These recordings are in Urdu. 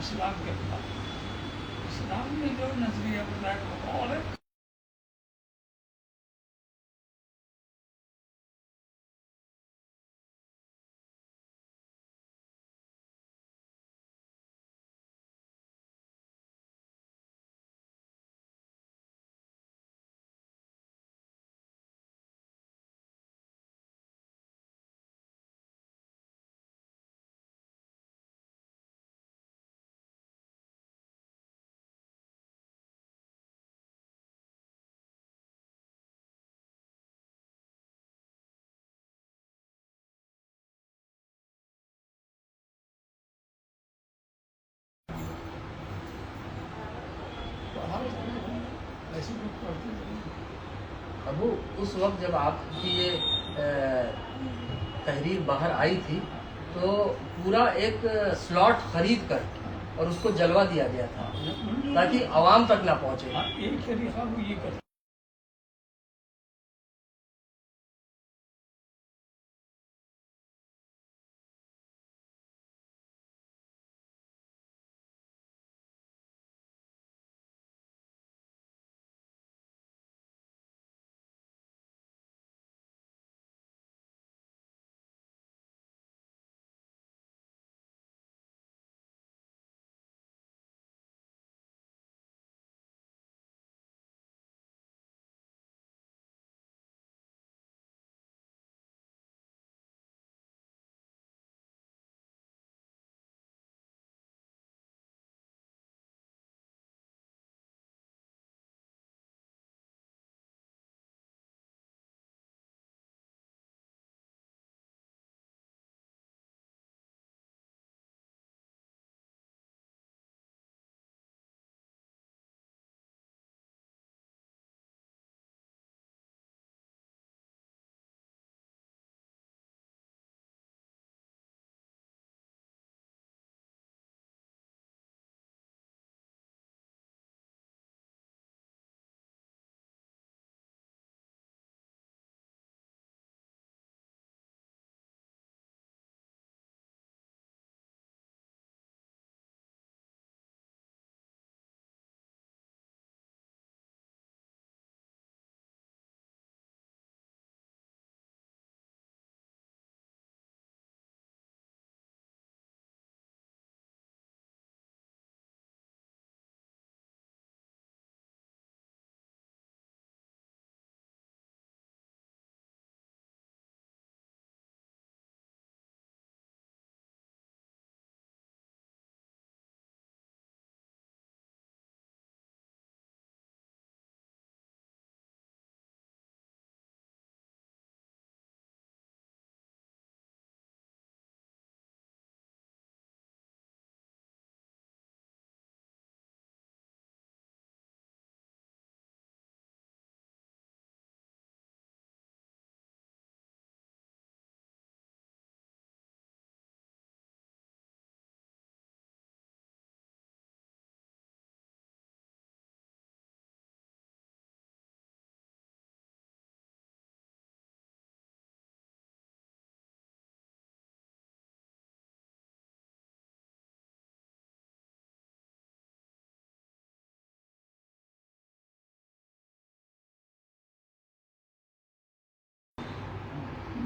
اسلام کے خلاف. اسلام نے جو نظریہ بتایا وہ اور ہے. ایسے لوگ پڑھتے نہیں. ابو اس وقت جب آپ کی یہ تحریر باہر آئی تھی تو پورا ایک سلاٹ خرید کر اور اس کو جلوا دیا گیا تھا تاکہ عوام تک نہ پہنچے. ایک طریقہ وہ یہ کرتا.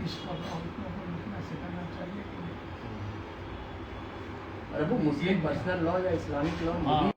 اس پر عورتوں کو لکھنا سکھانا چاہیے کہ نہیں. ابو مسلم پرسنل لا یا اسلامک لا ہاں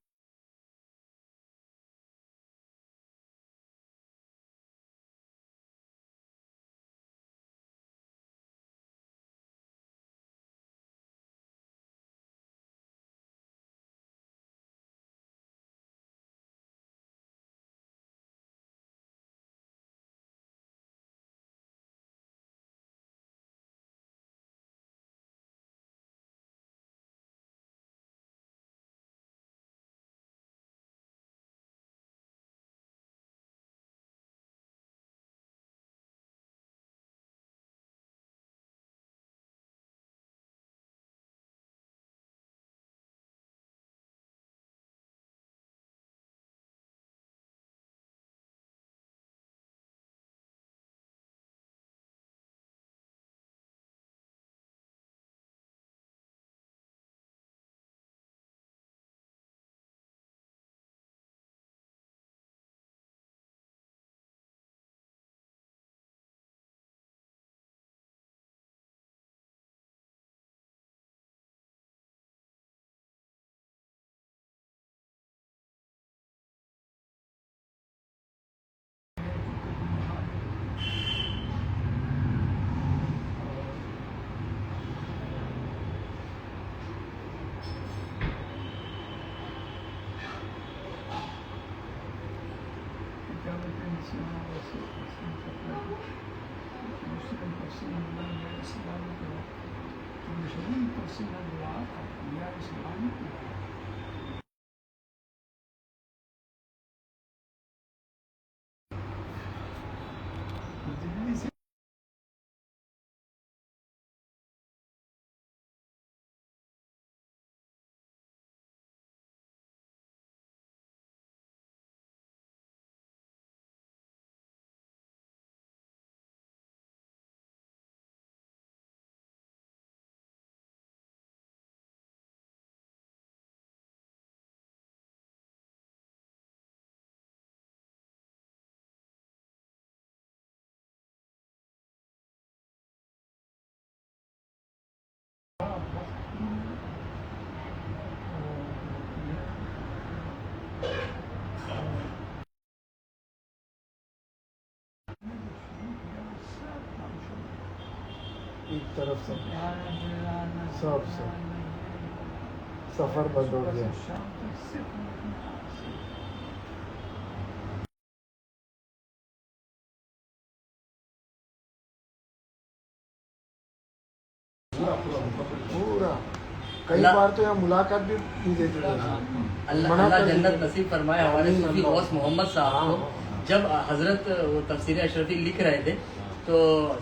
ایک طرف سے سب سے سفر بند ہو گیا. پورا کئی بار تو یہاں ملاقات بھی نہیں دیتے تھے. اللہ جنت نصیب فرمائے ہمارے صوفی غوث محمد صاحب کو. جب حضرت وہ تفسیر اشرفی لکھ رہے تھے تو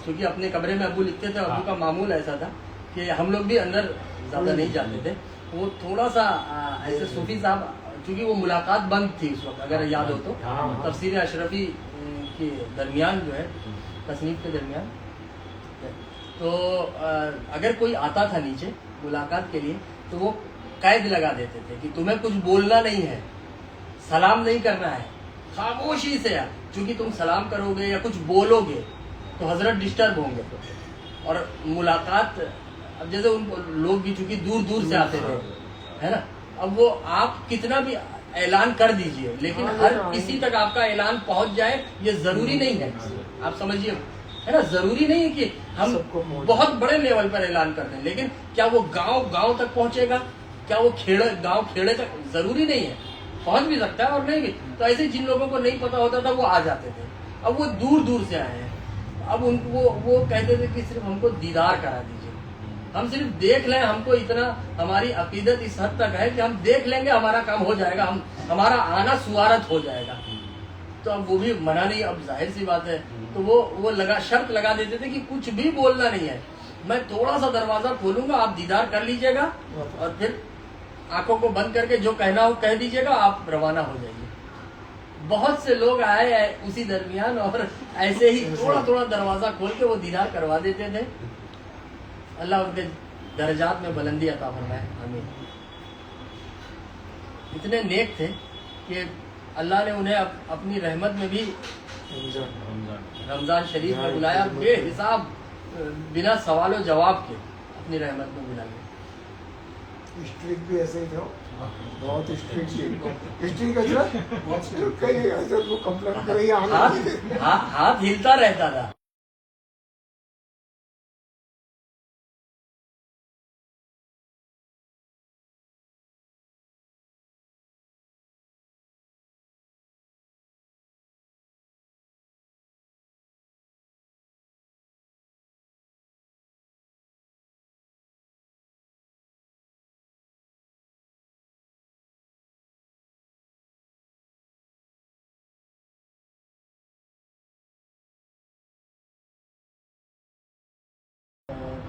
چونکہ اپنے کمرے میں ابو لکھتے تھے, ابو کا معمول ایسا تھا کہ ہم لوگ بھی اندر زیادہ نہیں جاتے تھے. وہ تھوڑا سا ایسے صوفی صاحب چونکہ وہ ملاقات بند تھی اس وقت, اگر یاد ہو تو تفسیر اشرفی کے درمیان جو ہے تصنیف کے درمیان, تو اگر کوئی آتا تھا نیچے ملاقات کے لیے تو وہ قید لگا دیتے تھے کہ تمہیں کچھ بولنا نہیں ہے, سلام نہیں کرنا ہے, خاموشی سے. چونکہ تم سلام کرو گے یا کچھ بولو گے تو حضرت ڈسٹرب ہوں گے. اور ملاقات اب جیسے ان لوگ بھی چونکہ دور دور سے آتے تھے ہے نا, اب وہ آپ کتنا بھی اعلان کر دیجئے لیکن ہر کسی تک آپ کا اعلان پہنچ جائے یہ ضروری نہیں ہے. آپ سمجھیے ہے نا, ضروری نہیں ہے کہ ہم بہت بڑے لیول پر اعلان کر دیں, لیکن کیا وہ گاؤں گاؤں تک پہنچے گا, کیا وہ گاؤں کھیڑے تک, ضروری نہیں ہے. پہنچ بھی سکتا ہے اور نہیں بھی. تو ایسے جن لوگوں کو نہیں پتا ہوتا تھا وہ آ جاتے تھے. اب وہ دور دور سے آئے ہیں, اب ان کو وہ کہتے تھے کہ صرف ہم کو دیدار کرا دیجیے, ہم صرف دیکھ لیں. ہم کو اتنا ہماری عقیدت اس حد تک ہے کہ ہم دیکھ لیں گے ہمارا کام ہو جائے گا, ہمارا آنا سوارت ہو جائے گا. تو اب وہ بھی منع نہیں, اب ظاہر سی بات ہے. تو وہ شرط لگا دیتے تھے کہ کچھ بھی بولنا نہیں ہے, میں تھوڑا سا دروازہ کھولوں گا, آپ دیدار کر لیجئے گا اور پھر آنکھوں کو بند کر کے جو کہنا ہو کہہ دیجئے گا, آپ روانہ ہو جائیے. بہت سے لوگ آئے اسی درمیان اور ایسے ہی تھوڑا تھوڑا دروازہ کھول کے وہ دیدار کروا دیتے تھے. اللہ ان کے درجات میں بلندی عطا فرمائے, آمین. اتنے نیک تھے کہ اللہ نے انہیں اپنی رحمت میں بھی رمضان شریف میں بلایا, بے حساب بنا سوال و جواب کے اپنی رحمت میں بلایا. اسٹرک بھی ایسے ہی تھا, بہت اسٹرک تھی. اسٹرک حضرت کئی حضرت کو کمپلین کرے, ہاتھ ہلتا رہتا تھا.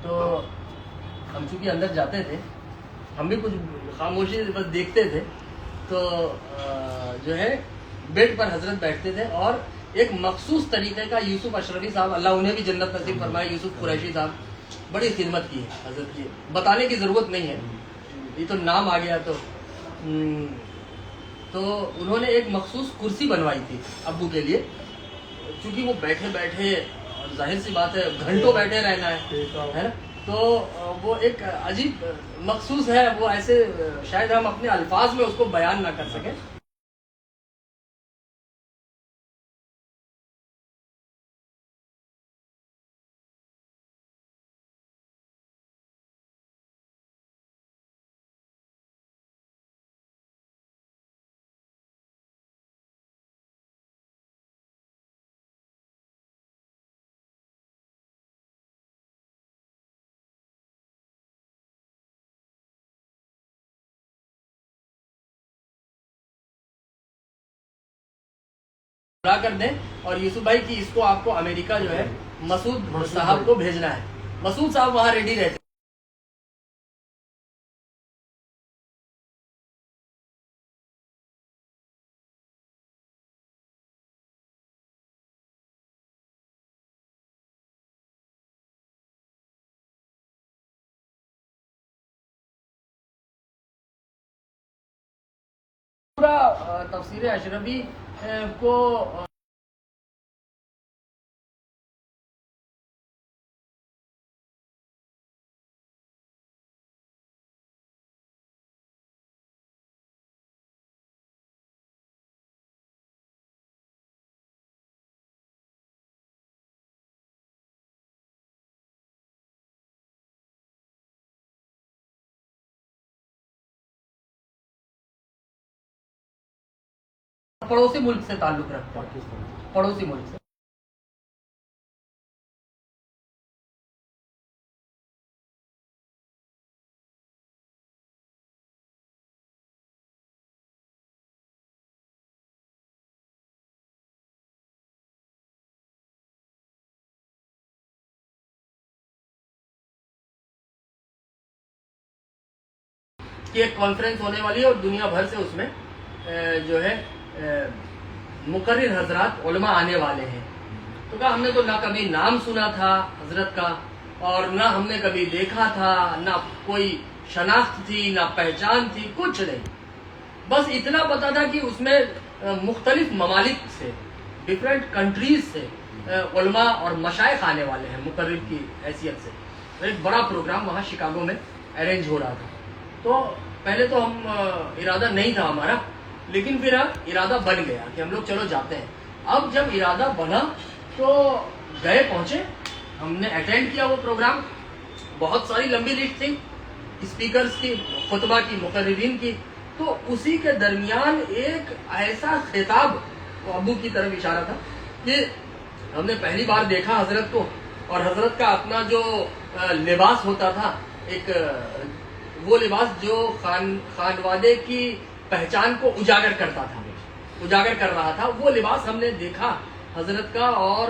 تو ہم چونکہ اندر جاتے تھے, ہم بھی کچھ خاموشی سے بس دیکھتے تھے. تو جو ہے بیڈ پر حضرت بیٹھتے تھے اور ایک مخصوص طریقے کا یوسف اشرفی صاحب, اللہ انہیں بھی جنت نصیب فرمائے, یوسف قریشی صاحب بڑی خدمت کی ہے حضرت کی, بتانے کی ضرورت نہیں ہے, یہ تو نام آ گیا. تو انہوں نے ایک مخصوص کرسی بنوائی تھی ابو کے لیے, چونکہ وہ بیٹھے بیٹھے ظاہر سی بات ہے گھنٹوں بیٹھے رہنا ہے نا, تو وہ ایک عجیب مخصوص ہے. وہ ایسے شاید ہم اپنے الفاظ میں اس کو بیان نہ کر سکیں. کر دیں اور یوسف بھائی کی اس کو آپ کو امریکہ جو ہے مسعود صاحب کو بھیجنا ہے. مسعود صاحب وہاں ریڈی رہتے. پورا تفسیر اشرفی کو پڑوسی ملک سے تعلق رکھتے ہیں. پڑوسی ملک سے کی ایک کانفرنس ہونے والی ہے اور دنیا بھر سے اس میں جو ہے مقرر حضرات علماء آنے والے ہیں. تو کہا ہم نے تو نہ کبھی نام سنا تھا حضرت کا اور نہ ہم نے کبھی دیکھا تھا، نہ کوئی شناخت تھی نہ پہچان تھی، کچھ نہیں. بس اتنا پتا تھا کہ اس میں مختلف ممالک سے، ڈفرینٹ کنٹریز سے علماء اور مشائخ آنے والے ہیں مقرر کی حیثیت سے. ایک بڑا پروگرام وہاں شکاگو میں ارینج ہو رہا تھا. تو پہلے تو ہم ارادہ نہیں تھا ہمارا، لیکن پھر ارادہ بن گیا کہ ہم لوگ چلو جاتے ہیں. اب جب ارادہ بنا تو گئے، پہنچے، ہم نے اٹینڈ کیا وہ پروگرام. بہت ساری لمبی لسٹ تھی اسپیکرز کی، خطبہ کی، مقررین کی. تو اسی کے درمیان ایک ایسا خطاب، ابو کی طرف اشارہ تھا، کہ ہم نے پہلی بار دیکھا حضرت کو، اور حضرت کا اپنا جو لباس ہوتا تھا، ایک وہ لباس جو خانوادے کی پہچان کو اجاگر کرتا تھا، اجاگر کر رہا تھا، وہ لباس ہم نے دیکھا حضرت کا. اور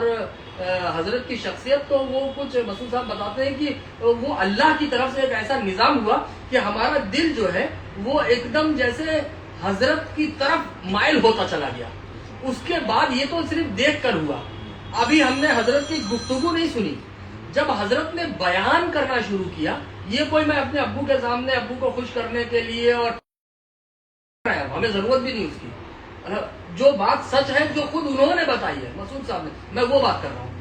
حضرت کی شخصیت تو وہ کچھ مسعود صاحب بتاتے ہیں کہ وہ اللہ کی طرف سے ایک ایسا نظام ہوا کہ ہمارا دل جو ہے وہ ایک دم جیسے حضرت کی طرف مائل ہوتا چلا گیا. اس کے بعد یہ تو صرف دیکھ کر ہوا، ابھی ہم نے حضرت کی گفتگو نہیں سنی. جب حضرت نے بیان کرنا شروع کیا، یہ کوئی میں اپنے ابو کے سامنے ابو کو خوش کرنے کے لیے، اور ہمیں ضرورت بھی نہیں اس کی، جو بات سچ ہے جو خود انہوں نے بتائی ہے مسعود صاحب نے، میں وہ بات کر رہا ہوں.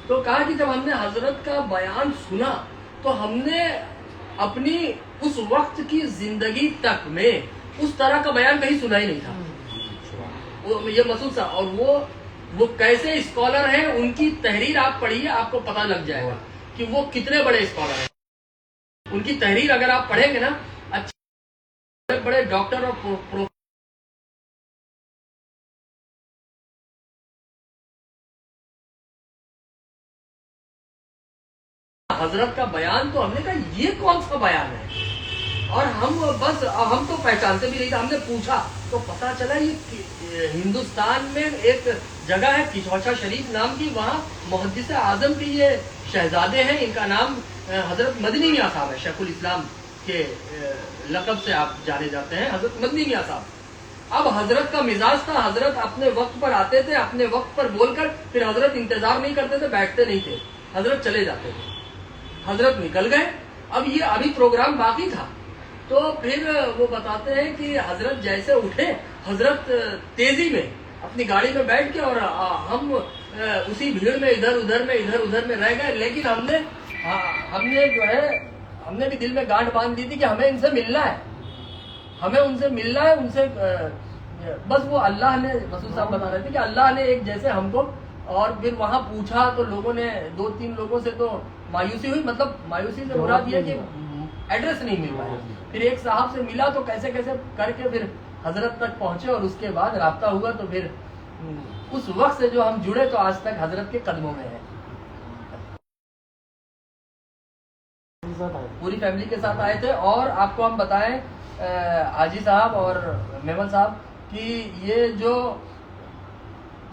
تو کہا کہ جب ہم نے حضرت کا بیان سنا تو ہم نے اپنی اس وقت کی زندگی تک میں اس طرح کا بیان کہیں سنا ہی نہیں تھا. یہ مسعود صاحب، اور وہ کیسے اسکالر ہیں، ان کی تحریر آپ پڑھیے، آپ کو پتہ لگ جائے گا کہ وہ کتنے بڑے اسکالر ہیں. ان کی تحریر اگر آپ پڑھیں گے نا، اچھے بڑے ڈاکٹر اور حضرت کا بیان، تو ہم نے کہا یہ کون سا بیان ہے، اور ہم تو پہچانتے بھی نہیں تھے. ہم نے پوچھا تو پتا چلا یہ ہندوستان میں ایک جگہ ہے کچھوچا شریف نام کی، وہاں محدث اعظم کی یہ شہزادے ہیں. ان کا نام حضرت مدنی میاں صاحب ہے، شیخ الاسلام کے لقب سے آپ جانے جاتے ہیں، حضرت مدنی میاں صاحب. اب حضرت کا مزاج تھا، حضرت اپنے وقت پر آتے تھے، اپنے وقت پر بول کر پھر حضرت انتظار نہیں کرتے تھے، بیٹھتے نہیں تھے، حضرت چلے جاتے تھے. حضرت نکل گئے. اب یہ ابھی پروگرام باقی تھا، تو پھر وہ بتاتے ہیں کہ حضرت جیسے اٹھے، حضرت تیزی میں اپنی گاڑی میں بیٹھ کے، اور ہم اسی بھیڑ میں ادھر ادھر میں رہ گئے. لیکن ہم نے جو ہے، ہم نے بھی دل میں گانٹ باندھ دی تھی کہ ہمیں ان سے ملنا ہے، ہمیں ان سے ملنا ہے، ان سے بس وہ اللہ نے، مسعود صاحب بتا رہے تھے کہ اللہ نے ایک جیسے ہم کو. اور پھر وہاں پوچھا تو لوگوں نے، 2-3 لوگوں سے تو مایوسی ہوئی، مطلب مایوسی سے مراد یہ کہ ایڈریس نہیں مل پایا. پھر ایک صاحب سے ملا تو کیسے کر کے پھر حضرت تک پہنچے، اور اس کے بعد رابطہ ہوا. تو پھر اس وقت سے جو ہم جڑے تو آج تک حضرت کے قدموں میں ہیں. پوری فیملی کے ساتھ آئے تھے. اور آپ کو ہم بتائیں حاجی صاحب اور میمن صاحب کہ یہ جو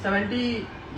70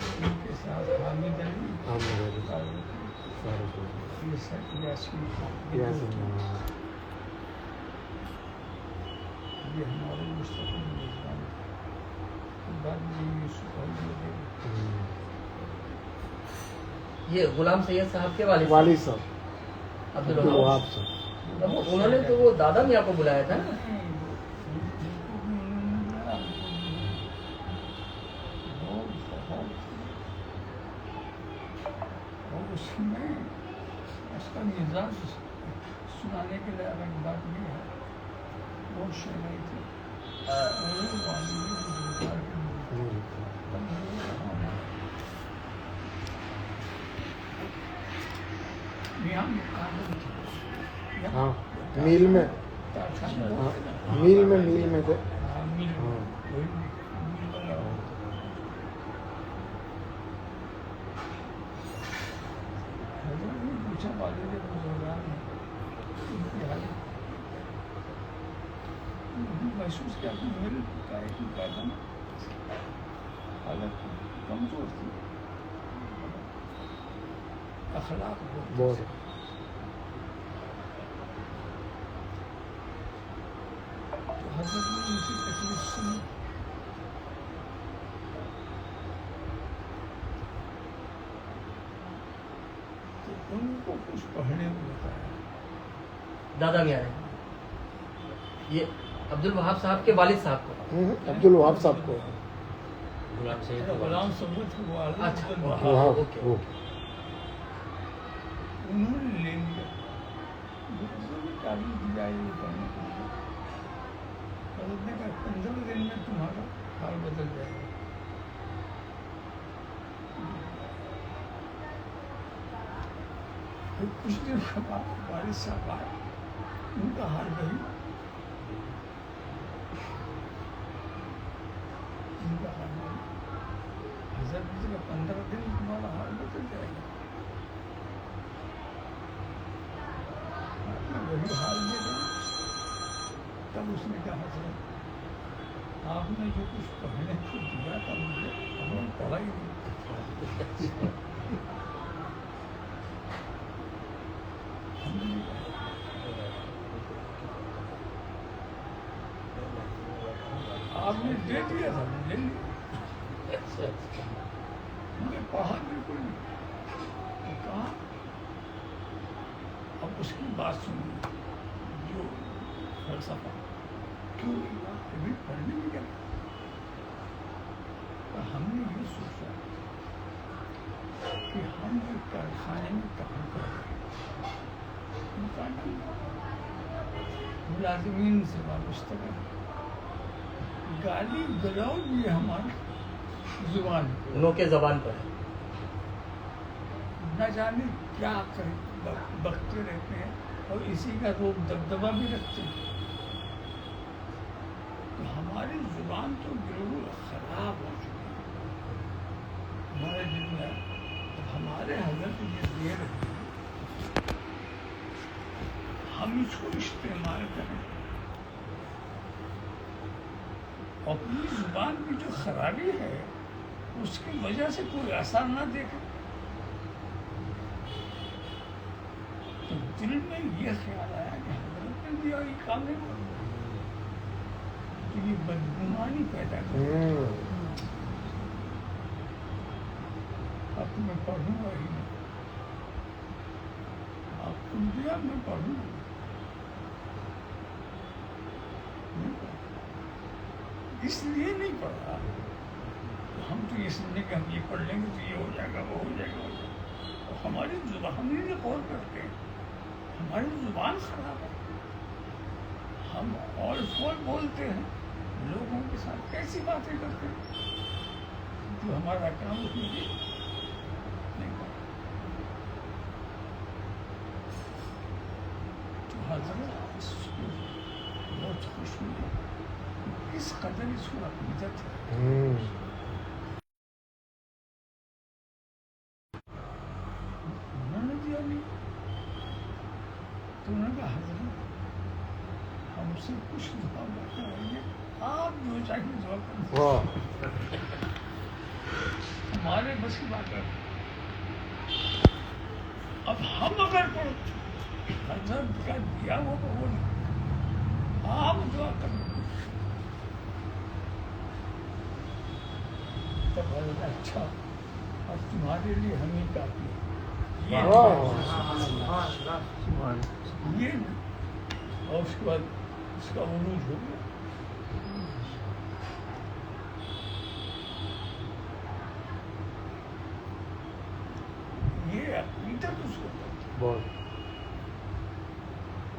ان کے ساتھ حامد علی یہ سب یاسین یہ ہمارے مستقبل میزبان بعد میں یوسف یہ غلام سید صاحب کے والد صاحب عبدالوہاب صاحب، انہوں نے تو وہ دادا میاں کو بلایا تھا نا. اس میں اس کا مزاج سنانے کے لیے الگ بات نہیں ہے. بہت شہری تھے ہاں میل میں تھے. پوچھا والد بزرگان محسوس کیا کہ میرے پیدا حالت کمزور تھی، اخلاق بہت حضرت نے ان کی تکلیف سنی. تو ان کو کچھ پڑھنے کو بتایا. دادا میاں نے یہ عبدالوہاب صاحب کے والد صاحب کو. عبدالوہاب صاحب کو غلام سید غلام ثبوت وہ اچھا اوکے انہوں نے لے لیا. تعلیم دی جائے گی پڑھنے کے لیے. حضرت نے کہا 15 دن میں تمہارا حال بدل جائے گا. پھر کچھ دن کے بعد والد صاحب آئے، ان کا حال وہی. ان کا حال وہی. حضرت نے کہا 15 دن میں تمہارا حال بدل جائے گا. وہی حال میں گئے. تب اس نے کہا حضرت آپ نے جو کچھ پڑھنے کو دیا تھا مجھے ہم نے پڑھا ہی نہیں. آپ نے دے دیا تھا مجھے نہیں. میں نے پڑھا بالکل نہیں. تو کہا اب اس کی بات سنیے جو فلسفہ کیوں نہیں ہوا کبھی پڑھنے میں کیا. ہم نے یہ سوچا کہ ہم ایک کارخانے میں کام کر رہے ہیں، ملازمین سے وابستہ ہے، گالی گلوچ بھی ہماری زبان نو کے زبان پر ہے. نہ جانے کیا کریں بکتے رہتے ہیں اور اسی کا روب دبدبہ بھی رکھتے ہیں. تو ہماری زبان تو بالکل خراب ہو چکی ہے. ہمارے دل میں ہمارے حضرت یہ دے رہے ہیں، ہم اس کو استعمال کریں. اپنی زبان کی جو خرابی ہے اس کی وجہ سے کوئی اثر نہ دیکھے. تو دل میں یہ خیال آیا کہ حضرت نے بھی یہ کام نہیں کرنا، تو یہ بدگمانی پیدا کرے. اب میں پڑھوں گا ہی نہیں. آپ کو دیا میں پڑھوں گا نہیں. اس لیے نہیں پڑھا ہم تو یہ سمجھیں کہ ہم یہ پڑھ لیں گے تو یہ ہو جائے گا وہ ہو جائے گا. اور ہماری زبان ہم یہ غور کرتے ہیں ہماری زبان خراب ہے. ہم اور فول بولتے ہیں لوگوں کے ساتھ کیسی باتیں کرتے ہیں جو ہمارا کام اس میں نہیں کرتا. تو حضرت اس کو بہت خوش ہوئی اس قدر اس کو عقیدت ہے. انہوں نے دیا نہیں تو انہوں نے کہا حضرت ہم سے کچھ دعا کریں گے، آپ جو چاہیے دعا کریں. ہمارے بس کی بات ہے. اب ہم اگر کوئی حضرت کا دیا وہ تو وہ نہیں، آپ دعا کریں. تب حضرت اچھا اب تمہارے لیے ہم ہی کافی ہے. یہ اور اس کے بعد اس کا عروج ہو گیا. یہ عقیدت اس کو بہت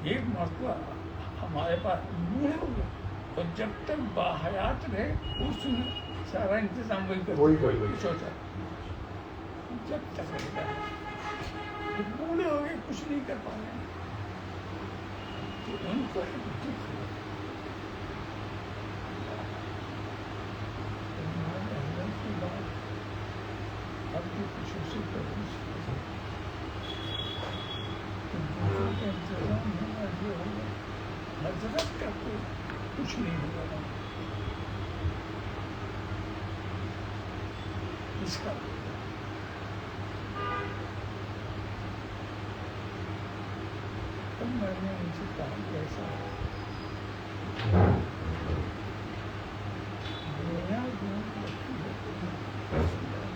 ایک مرتبہ ہمارے پاس نور ہو گیا، اور جب تک باحیات رہے اس نے سارا انتظام وہی سوچا. جب تک رہتا ہے بوڑھے ہو گئے کچھ نہیں کر پا رہے تو ان کو ایک دکھ ہوا. حضرت کی بات اب بھی کچھ اسے کرو کا انتظام ہونا یہ ہوگا. حضرت کا کوئی کچھ نہیں ہوگا اس کا. تب میں نے ان سے کہا کہ ایسا دنیا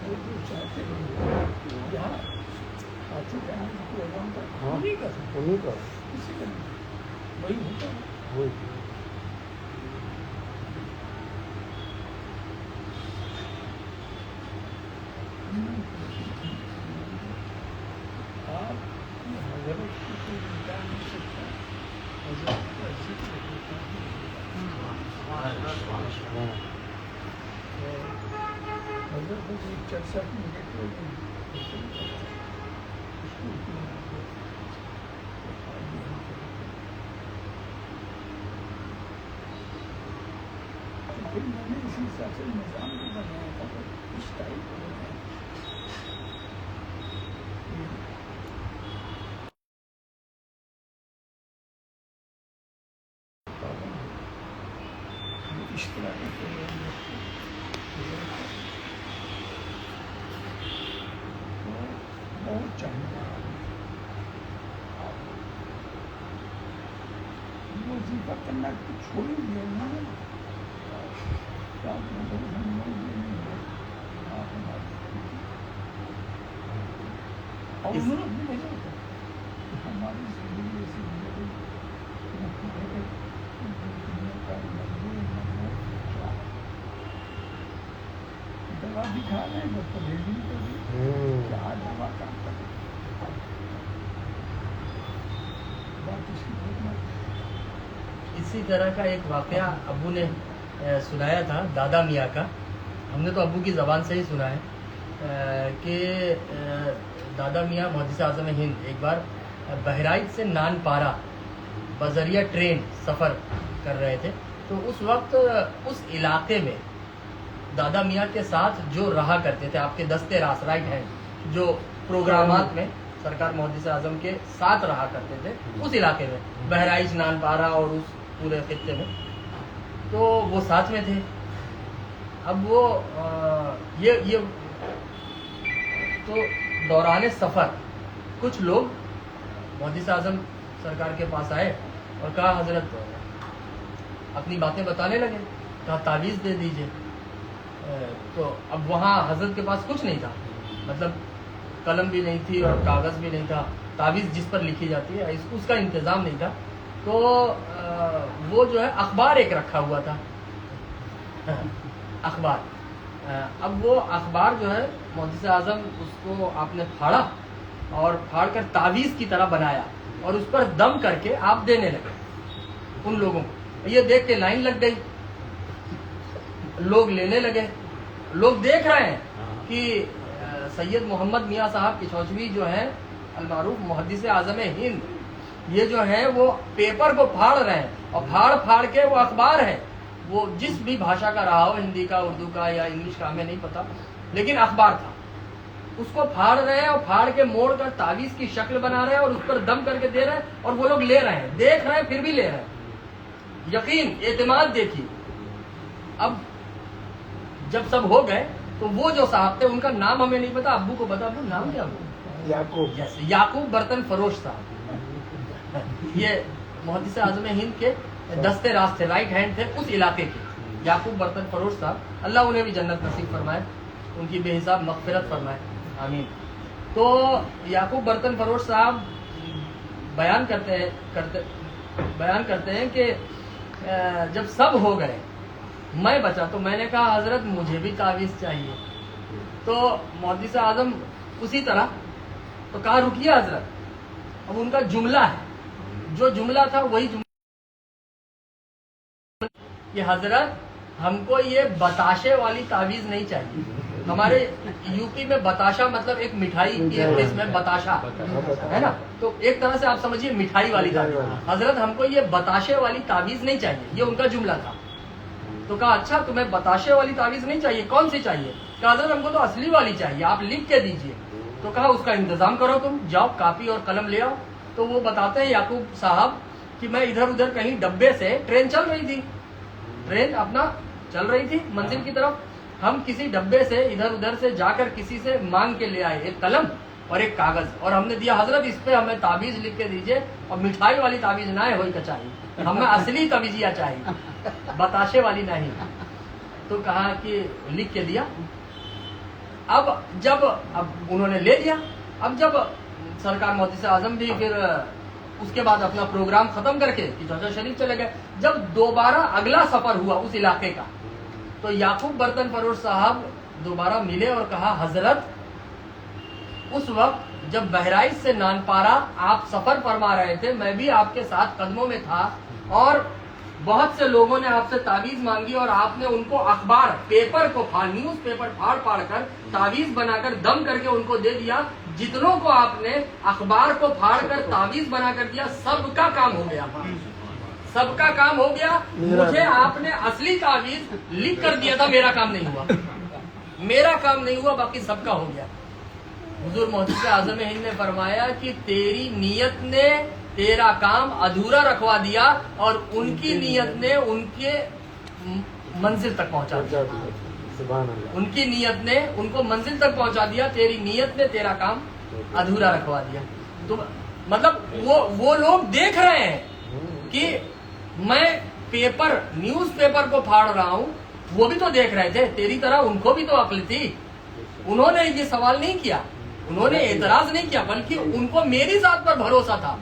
جو چاہتے ہیں یہاں آتے جانے کی پروگرام کا انہیں کا کسی کا نہیں وہی ہوتا ہے. آپ حضرت کی کوئی مٹا نہیں سکتا. حضرت کا ذکر ہوتا ہے. حضرت کو کوئی چرچا کی نکل پھر میں نے اسی حساب سے نظام کو بنایا تھا اس ٹائپ کو بنایا. اس طرح کے بہت چاہیے وظیفہ کرنا چھوڑ ہی دیا انہوں نے. اور انہوں نے اپنی وجہ ہوتا ہماری زندگی ایسی زندگی دوا بھی کھا رہے ہیں بس پرہیز نہیں کر رہی. کیا دوا کام کر رہی بات اس کی اسی طرح کا ایک واقعہ ابو نے سنایا تھا دادا میاں کا. ہم نے تو ابو کی زبان سے ہی سنا ہے کہ دادا میاں محدث اعظم ہند ایک بار بہرائچ سے نان پارا بذریعہ ٹرین سفر کر رہے تھے. تو اس وقت اس علاقے میں دادا میاں کے ساتھ جو رہا کرتے تھے آپ کے دستے راس رائٹ ہینڈ جو پروگرامات میں سرکار محدث اعظم کے ساتھ رہا کرتے تھے اس علاقے میں بہرائچ نان پارا اور اس پورے خطے میں، تو وہ ساتھ میں تھے. اب وہ یہ تو دوران سفر کچھ لوگ محدث اعظم سرکار کے پاس آئے اور کہا حضرت اپنی باتیں بتانے لگے. کہا تعویذ دے دیجئے. تو اب وہاں حضرت کے پاس کچھ نہیں تھا، مطلب قلم بھی نہیں تھی اور کاغذ بھی نہیں تھا. تعویذ جس پر لکھی جاتی ہے اس کا انتظام نہیں تھا. تو وہ جو ہے اخبار ایک رکھا ہوا تھا اخبار. اب وہ اخبار جو ہے محدث اعظم اس کو آپ نے پھاڑا اور پھاڑ کر تعویذ کی طرح بنایا اور اس پر دم کر کے آپ دینے لگے ان لوگوں کو. یہ دیکھ کے لائن لگ گئی، لوگ لینے لگے. لوگ دیکھ رہے ہیں کہ سید محمد میاں صاحب کچھوچوی جو ہیں المعروف محدث اعظم ہند، یہ جو ہیں وہ پیپر کو پھاڑ رہے ہیں اور پھاڑ کے وہ اخبار ہے، وہ جس بھی بھاشا کا رہا ہو، ہندی کا، اردو کا یا انگلش کا، ہمیں نہیں پتا، لیکن اخبار تھا. اس کو پھاڑ رہے ہیں اور پھاڑ کے موڑ کر تعویذ کی شکل بنا رہے ہیں اور اس پر دم کر کے دے رہے ہیں اور وہ لوگ لے رہے ہیں، دیکھ رہے ہیں پھر بھی لے رہے ہیں. یقین، اعتماد دیکھیے. اب جب سب ہو گئے تو وہ جو صاحب تھے ان کا نام ہمیں نہیں پتا, ابو کو پتا. ابو نام کیا ابو؟ یعقوب. یس, یعقوب برتن فروش صاحب. یہ محدث اعظم ہند کے دستے راست تھے, رائٹ ہینڈ تھے اس علاقے کے. یعقوب برتن فروش صاحب, اللہ انہیں بھی جنت نصیب فرمائے, ان کی بے حساب مغفرت فرمائے, آمین. تو یعقوب برتن فروش صاحب بیان کرتے ہیں کہ جب سب ہو گئے میں بچا, تو میں نے کہا حضرت مجھے بھی تعویذ چاہیے. تو محدث اعظم اسی طرح, تو کہا رکیے حضرت, اب ان کا جملہ ہے, جو جملہ تھا وہی جملہ کہ حضرت ہم کو یہ بتاشے والی تعویذ نہیں چاہیے. ہمارے یو پی میں بتاشا مطلب ایک مٹھائی کی اس میں بتاشا ہے نا, تو ایک طرح سے آپ سمجھیے مٹھائی والی تعویذ. حضرت ہم کو یہ بتاشے والی تعویذ نہیں چاہیے, یہ ان کا جملہ تھا. تو کہا اچھا تمہیں بتاشے والی تعویذ نہیں چاہیے, کون سی چاہیے؟ کہا حضرت ہم کو تو اصلی والی چاہیے, آپ لکھ کے دیجئے. تو کہا اس کا انتظام کرو, تم جاؤ کاپی اور قلم لے آؤ. تو وہ بتاتے ہیں یعقوب صاحب کہ میں ادھر ادھر کہیں ڈبے سے, ٹرین چل رہی تھی, ٹرین اپنا چل رہی تھی منزل کی طرف, ہم کسی ڈبے سے ادھر ادھر سے جا کر کسی سے مانگ کے لے آئے ایک قلم اور ایک کاغذ, اور ہم نے دیا حضرت اس پہ ہمیں تعویذ لکھ کے دیجئے, اور مٹھائی والی تعویذ نہ ہوئی کچائی, ہمیں اصلی تعویذیا چاہیے, بتاشے والی نہیں. تو کہا کہ لکھ کے دیا. اب انہوں نے لے لیا. اب جب سرکار محدث اعظم بھی پھر اس کے بعد اپنا پروگرام ختم کر کے چوچا شریف چلے گئے, جب دوبارہ اگلا سفر ہوا اس علاقے کا, تو یعقوب برتن فروش صاحب دوبارہ ملے اور کہا حضرت اس وقت جب بہرائچ سے نانپارا آپ سفر فرما رہے تھے, میں بھی آپ کے ساتھ قدموں میں تھا, اور بہت سے لوگوں نے آپ سے تعویذ مانگی, اور آپ نے ان کو اخبار پیپر کو نیوز پیپر پھاڑ کر تعویذ بنا کر دم کر کے ان کو دے دیا. جتنوں کو آپ نے اخبار کو پھاڑ کر تعویذ بنا کر دیا, سب کا کام ہو گیا, سب کا کام ہو گیا. مجھے آپ نے اصلی تعویذ لکھ کر دیا تھا, میرا کام نہیں ہوا, میرا کام نہیں ہوا, باقی سب کا ہو گیا. حضور محدث اعظم ہند نے فرمایا کہ تیری نیت نے تیرا کام ادھورا رکھوا دیا, اور ان کی نیت نے ان کے منزل تک پہنچا دیا. ان کی نیت نے ان کو منزل تک پہنچا دیا, تیری نیت نے تیرا کام ادھورا رکھوا دیا. تو مطلب وہ لوگ دیکھ رہے ہیں کہ میں پیپر نیوز پیپر کو پھاڑ رہا ہوں, وہ بھی تو دیکھ رہے تھے, تیری طرح ان کو بھی تو عقل تھی. انہوں نے یہ سوال نہیں کیا, انہوں نے اعتراض نہیں کیا, بلکہ ان کو میری ذات پر بھروسہ تھا.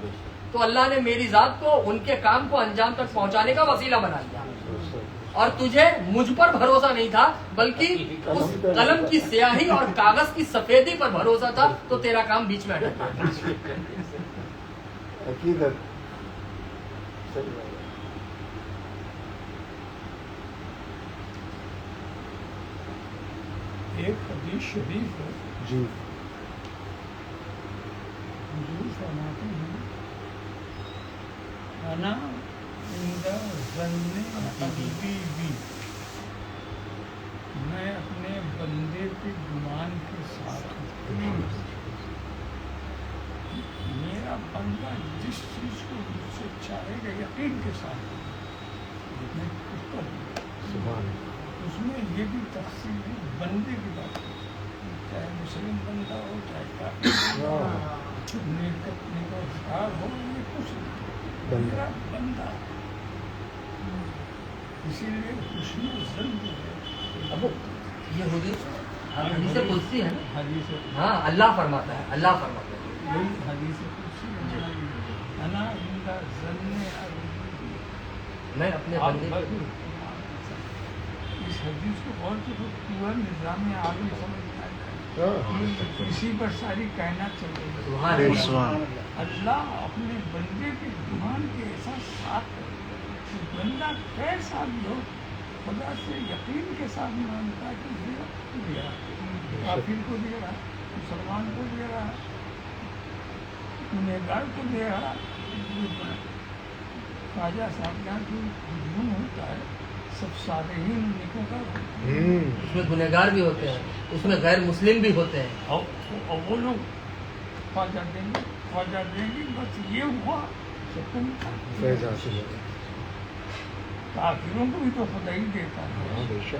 تو اللہ نے میری ذات کو ان کے کام کو انجام تک پہنچانے کا وسیلہ بنا دیا. اور تجھے مجھ پر بھروسہ نہیں تھا, بلکہ اس قلم کی سیاہی اور کاغذ کی سفیدی پر بھروسہ تھا, تو تیرا کام بیچ میں اٹک گیا. ایک حدیث شریف ہے جی, حضور فرماتے ہیں انا عند ظن عبدی بی, میں اپنے بندے کے گمان کے ساتھ ہوں. میرا بندہ جس چیز کو مجھ سے چاہے گا یقین کے ساتھ میں اس پر اس میں یہ بھی تقسیم ہے بندے کی بات, چاہے مسلم بندہ ہو چاہے کافر ہو, یہ کچھ میرا بندہ. اسی لیے حسن ظن جو ہے, اب یہ حدیث قدسی ہے نا, حدیث ہاں اللہ فرماتا ہے, اللہ فرماتا ہے, وہی حدیث قدسی ہے, انا عند ظن عبدی. میں اپنے بندے کو, اس حدیث کو غور سے پورا نظام عالم سمجھ میں آتا ہے, اسی پر ساری کائنات چل رہی ہے. اللہ اپنے بندے کے گمان کے احساس ساتھ ہے. بندہ کیسا بھی ہو خدا سے یقین کے ساتھ مانتا ہے کہ دے رہا, کافر کو دے رہا, مسلمان کو دے رہا, گنہگار کو دے رہا. خواجہ صاحب جہاں جو ہجوم ہوتا ہے سب صالحین نیکوں کا, اس میں گنہگار بھی ہوتے ہیں, اس میں غیر مسلم بھی ہوتے ہیں, اور وہ لوگ خواجہ دیں گے بس یہ ہوا کہ تم کافروں کو بھی تو خدا ہی دیتا ہے.